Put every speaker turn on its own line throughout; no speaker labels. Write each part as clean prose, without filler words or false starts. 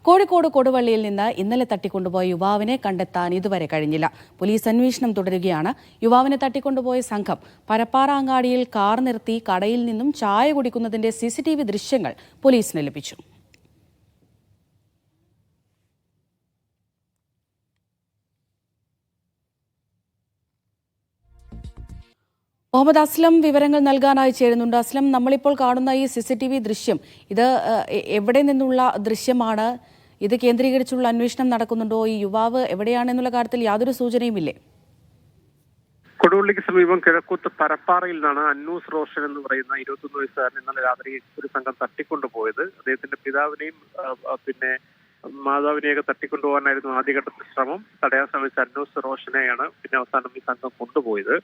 കോഴിക്കോട് കൊടുവള്ളിയിൽ നിന്ന് ഇന്നലെ തട്ടിക്കൊണ്ടുപോയ യുവാവിനെ കണ്ടെത്താൻ ഇതുവരെ കഴിഞ്ഞില്ല. പോലീസ് അന്വേഷണം തുടരുകയാണ്. യുവാവിനെ തട്ടിക്കൊണ്ടുപോയ സംഘം പരപ്പാറ അങ്ങാടിയിൽ കാർ നിർത്തി കടയിൽ നിന്നും ചായ കുടിക്കുന്നതിന്റെ CCTV ദൃശ്യങ്ങൾ പോലീസിന് ലഭിച്ചു. മുഹമ്മദ് അസ്ലം വിവരങ്ങൾ നൽകാനായി ചേരുന്നുണ്ട്. അസ്ലം, നമ്മളിപ്പോൾ കാണുന്ന ഈ CCTV ദൃശ്യം ഇത് എവിടെ നിന്നുള്ള ദൃശ്യമാണ്? ഇത് കേന്ദ്രീകരിച്ചുള്ള അന്വേഷണം നടക്കുന്നുണ്ടോ? ഈ യുവാവ് എവിടെയാണെന്നുള്ള കാര്യത്തിൽ യാതൊരു സൂചനയുമില്ലേ?
കൊടുവള്ളിക്ക് സമീപം കിഴക്കൂത്ത് പരപ്പാറയിൽ നിന്നാണ് അന്നൂസ് റോഷൻ എന്ന് പറയുന്ന 21 വയസ്സുകാരൻ ഇന്നലെ രാത്രി ഒരു സംഘം തട്ടിക്കൊണ്ടുപോയത്. അദ്ദേഹത്തിന്റെ പിതാവിനെയും പിന്നെ മാതാവിനെയൊക്കെ തട്ടിക്കൊണ്ടുപോകാനായിരുന്നു ആദ്യഘട്ടത്തിൽ ശ്രമം. തടയാൻ ശ്രമിച്ച അന്നൂസ് റോഷനെയാണ് പിന്നെ അവസാനം ഈ സംഘം കൊണ്ടുപോയത്.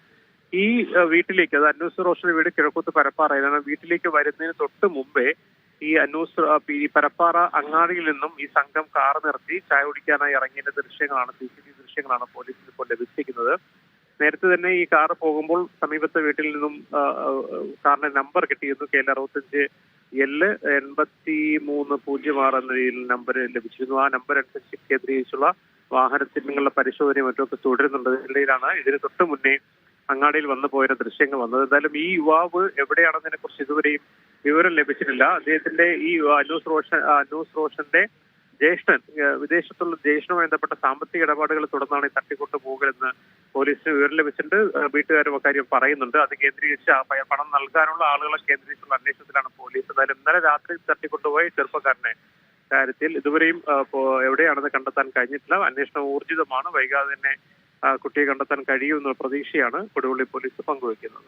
ഈ വീട്ടിലേക്ക്, അത് അന്നൂസ് റോഷന്റെ വീട് കിഴക്കൂത്ത് പരപ്പാറയിലാണ്. വീട്ടിലേക്ക് വരുന്നതിന് തൊട്ട് മുമ്പേ ഈ പരപ്പാറ അങ്ങാടിയിൽ നിന്നും ഈ സംഘം കാർ നിർത്തി ചായ കുടിക്കാനായി ഇറങ്ങിയതിന്റെ ദൃശ്യങ്ങളാണ്, CCTV ദൃശ്യങ്ങളാണ് പോലീസിന് ഇപ്പോൾ ലഭിച്ചിരിക്കുന്നത്. നേരത്തെ തന്നെ ഈ കാർ പോകുമ്പോൾ സമീപത്തെ വീട്ടിൽ നിന്നും കാറിന്റെ നമ്പർ കിട്ടിയിരുന്നു. KL65L 8306 എന്ന രീതിയിൽ നമ്പർ ലഭിച്ചിരുന്നു. ആ നമ്പർ അനുസരിച്ച് കേന്ദ്രീകരിച്ചുള്ള വാഹന ചിഹ്നങ്ങളുടെ പരിശോധനയും മറ്റുമൊക്കെ തുടരുന്നുണ്ട്. ഇതിനിടയിലാണ് ഇതിന് തൊട്ട് മുന്നേ അങ്ങാടിയിൽ വന്നു പോയ ദൃശ്യങ്ങൾ വന്നത്. എന്തായാലും ഈ യുവാവ് എവിടെയാണെന്നതിനെ കുറിച്ച് ഇതുവരെയും വിവരം ലഭിച്ചിട്ടില്ല. അദ്ദേഹത്തിന്റെ ഈ അന്നൂസ് റോഷന്റെ ജ്യേഷ്ഠൻ, വിദേശത്തുള്ള ജ്യേഷ്ഠനുമായി ബന്ധപ്പെട്ട സാമ്പത്തിക ഇടപാടുകൾ തുടർന്നാണ് ഈ തട്ടിക്കൊണ്ടു പോകലെന്ന് പോലീസിന് വിവരം ലഭിച്ചിട്ടുണ്ട്. വീട്ടുകാരും അക്കാര്യം പറയുന്നുണ്ട്. അത് കേന്ദ്രീകരിച്ച് പണം നൽകാനുള്ള ആളുകളെ കേന്ദ്രീകരിച്ചുള്ള അന്വേഷണത്തിലാണ് പോലീസ്. എന്തായാലും ഇന്നലെ രാത്രി തട്ടിക്കൊണ്ടുപോയ ചെറുപ്പക്കാരനെ കാര്യത്തിൽ ഇതുവരെയും എവിടെയാണെന്ന് കണ്ടെത്താൻ കഴിഞ്ഞിട്ടില്ല. അന്വേഷണം ഊർജിതമാണ്. വൈകാതെ തന്നെ കുട്ടിയെ കണ്ടെത്താൻ കഴിയുമെന്ന പ്രതീക്ഷയാണ് കൊടുവള്ളി പോലീസ് പങ്കുവയ്ക്കുന്നത്.